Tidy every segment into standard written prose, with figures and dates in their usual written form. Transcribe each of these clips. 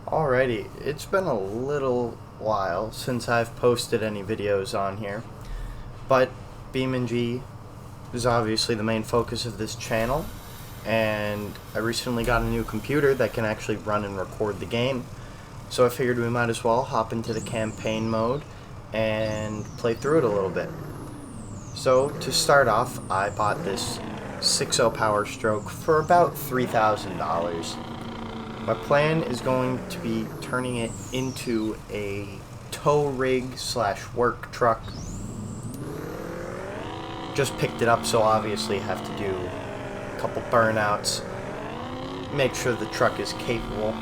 Alrighty, it's been a little while since I've posted any videos on here, but BeamNG is obviously the main focus of this channel, and I recently got a new computer that can actually run and record the game, so I figured we might as well hop into the campaign mode and play through it a little bit. So to start off, I bought this 6.0 Power Stroke for about $3,000. My plan is going to be turning it into a tow rig / work truck. Just picked it up, so obviously have to do a couple burnouts, make sure the truck is capable.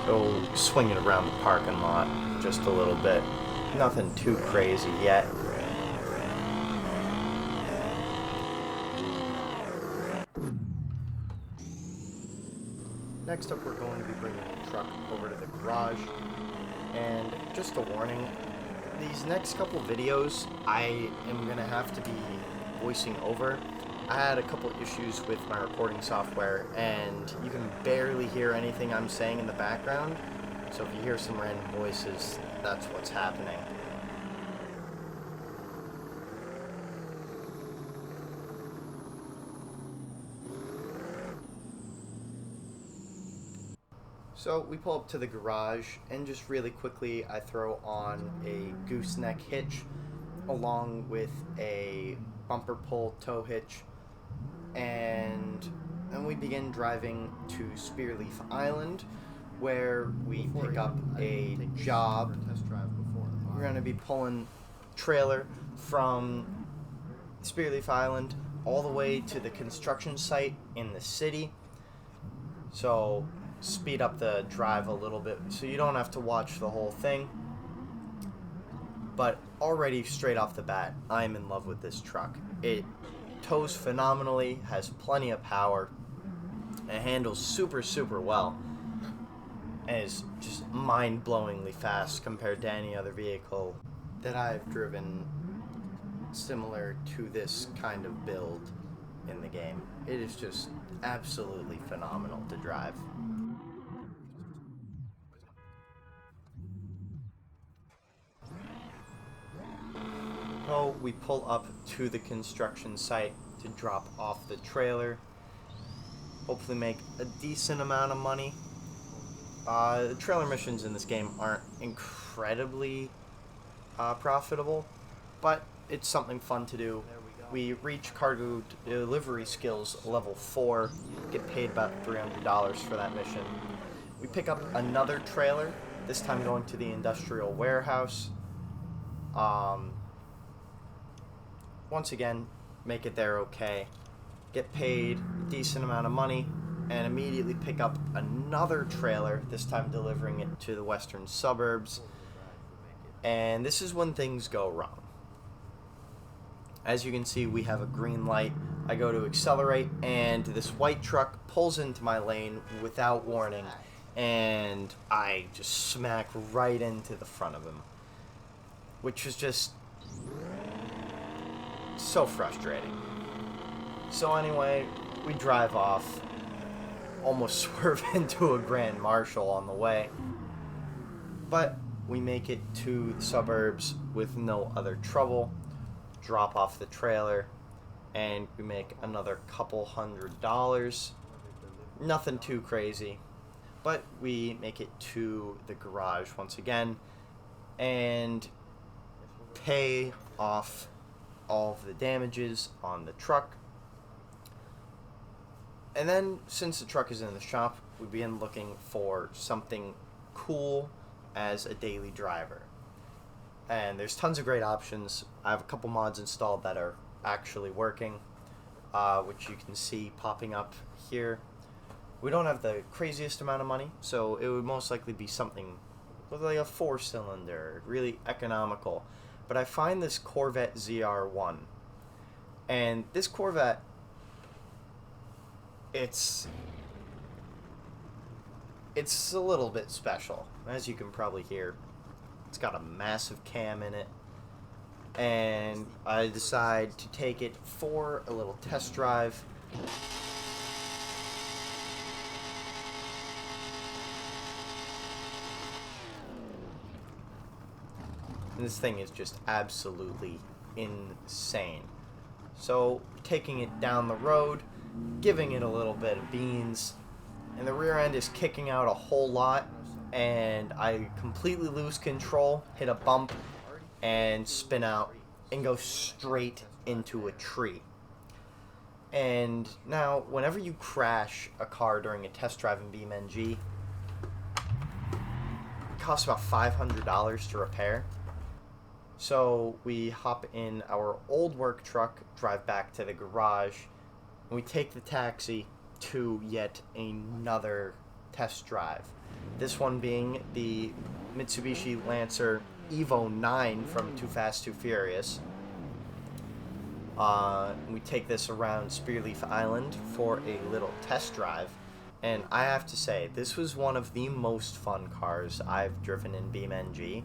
So swing it around the parking lot just a little bit. Nothing too crazy yet. Next up, we're going to be bringing the truck over to the garage, and just a warning, these next couple videos I am going to have to be voicing over. I had a couple issues with my recording software, and you can barely hear anything I'm saying in the background, so if you hear some random voices, that's what's happening. So we pull up to the garage, and just really quickly I throw on a gooseneck hitch along with a bumper pull tow hitch, and then we begin driving to Spearleaf Island, where we pick up a job. We're going to be pulling trailer from Spearleaf Island all the way to the construction site in the city. So speed up the drive a little bit so you don't have to watch the whole thing. But already straight off the bat, I'm in love with this truck. It tows phenomenally, has plenty of power, and handles super well, and is just mind-blowingly fast compared to any other vehicle that I've driven similar to this kind of build in the game. It is just absolutely phenomenal to drive. So we pull up to the construction site to drop off the trailer. Hopefully make a decent amount of money. The trailer missions in this game aren't incredibly profitable, but it's something fun to do. We reach cargo delivery skills level 4, get paid about $300 for that mission. We pick up another trailer, this time going to the industrial warehouse. Once again, make it there okay, get paid a decent amount of money, and immediately pick up another trailer, this time delivering it to the western suburbs. And this is when things go wrong. As you can see, we have a green light. I go to accelerate, and this white truck pulls into my lane without warning, and I just smack right into the front of him, which was just so frustrating. So anyway, we drive off, almost swerve into a Grand Marshal on the way, but we make it to the suburbs with no other trouble, drop off the trailer, and we make another couple $100. Nothing too crazy, but we make it to the garage once again and pay off all of the damages on the truck. And then, since the truck is in the shop, we begin looking for something cool as a daily driver. And there's tons of great options. I have a couple mods installed that are actually working, which you can see popping up here. We don't have the craziest amount of money, so it would most likely be something with like a 4-cylinder, really economical. But I find this Corvette ZR1, and this Corvette, it's a little bit special, as you can probably hear. It's got a massive cam in it, and I decide to take it for a little test drive. And this thing is just absolutely insane. So, taking it down the road, giving it a little bit of beans, and the rear end is kicking out a whole lot, and I completely lose control, hit a bump, and spin out, and go straight into a tree. And now, whenever you crash a car during a test drive in BeamNG, it costs about $500 to repair. So we hop in our old work truck, drive back to the garage, and we take the taxi to yet another test drive. This one being the Mitsubishi Lancer Evo 9 from Too Fast, Too Furious. We take this around Spearleaf Island for a little test drive, and I have to say, this was one of the most fun cars I've driven in BeamNG.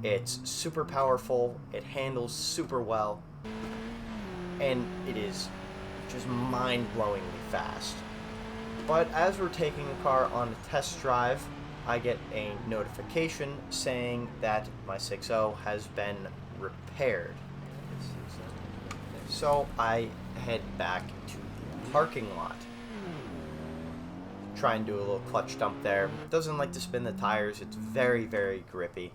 It's super powerful, it handles super well, and it is just mind-blowingly fast. But as we're taking the car on a test drive, I get a notification saying that my 6.0 has been repaired. So I head back to the parking lot. Try and do a little clutch dump there. Doesn't like to spin the tires, it's very, very grippy.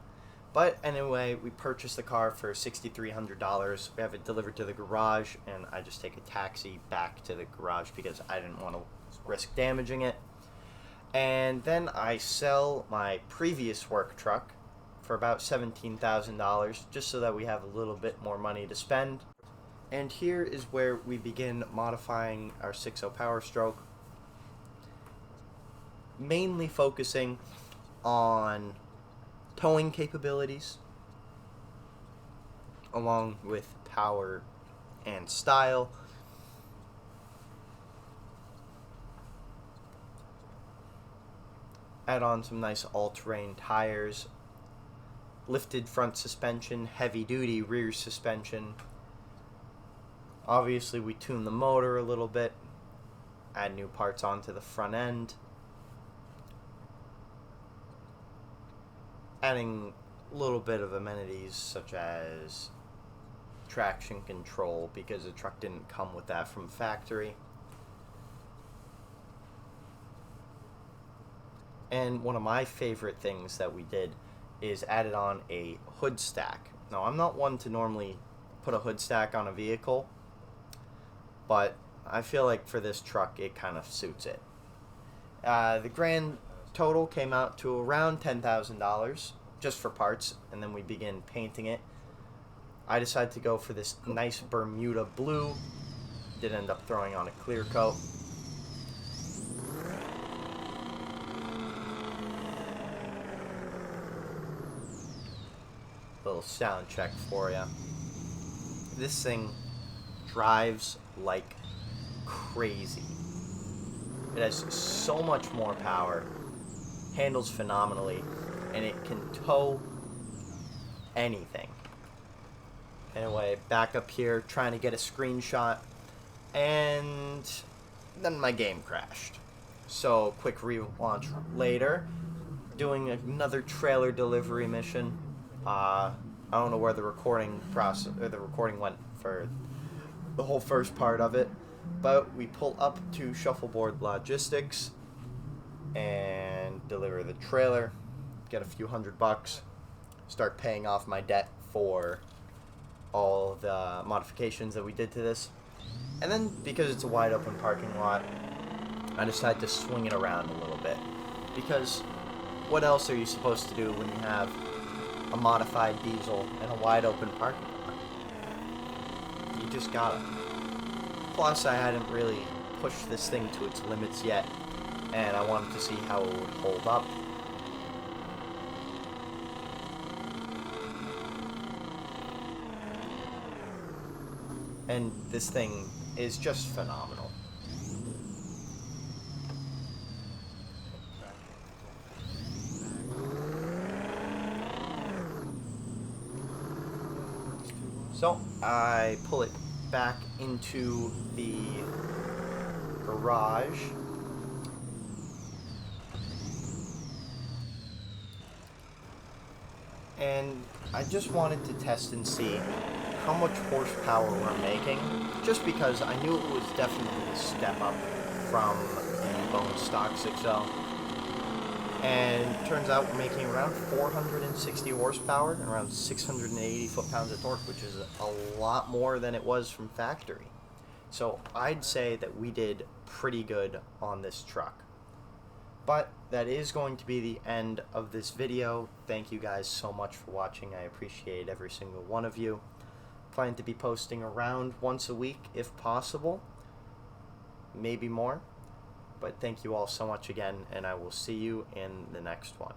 But anyway, we purchased the car for $6,300. We have it delivered to the garage, and I just take a taxi back to the garage because I didn't want to risk damaging it. And then I sell my previous work truck for about $17,000, just so that we have a little bit more money to spend. And here is where we begin modifying our 6.0 Power Stroke, mainly focusing on towing capabilities, along with power and style. Add on some nice all-terrain tires, lifted front suspension, heavy-duty rear suspension. Obviously, we tune the motor a little bit, add new parts onto the front end, adding a little bit of amenities such as traction control, because the truck didn't come with that from factory. And one of my favorite things that we did is added on a hood stack. Now, I'm not one to normally put a hood stack on a vehicle, but I feel like for this truck it kind of suits it. The grand total came out to around $10,000 just for parts, and then we begin painting it. I decided to go for this nice Bermuda blue. Did end up throwing on a clear coat. Little sound check for you. This thing drives like crazy. It has so much more power, handles phenomenally, and it can tow anything. Anyway, back up here trying to get a screenshot, and then my game crashed. So quick relaunch later, doing another trailer delivery mission. I don't know where the recording went for the whole first part of it, but we pull up to Shuffleboard Logistics and deliver the trailer, get a few $100, start paying off my debt for all the modifications that we did to this. And then, because it's a wide open parking lot, I decided to swing it around a little bit, because what else are you supposed to do when you have a modified diesel and a wide open parking lot? You just gotta. Plus, I hadn't really pushed this thing to its limits yet, and I wanted to see how it would hold up. And this thing is just phenomenal. So I pull it back into the garage. and I just wanted to test and see how much horsepower we're making, just because I knew it was definitely a step up from the bone stock 6.0. And turns out we're making around 460 horsepower and around 680 foot-pounds of torque, which is a lot more than it was from factory. So I'd say that we did pretty good on this truck. But that is going to be the end of this video. Thank you guys so much for watching. I appreciate every single one of you. Plan to be posting around once a week if possible, maybe more. But thank you all so much again, and I will see you in the next one.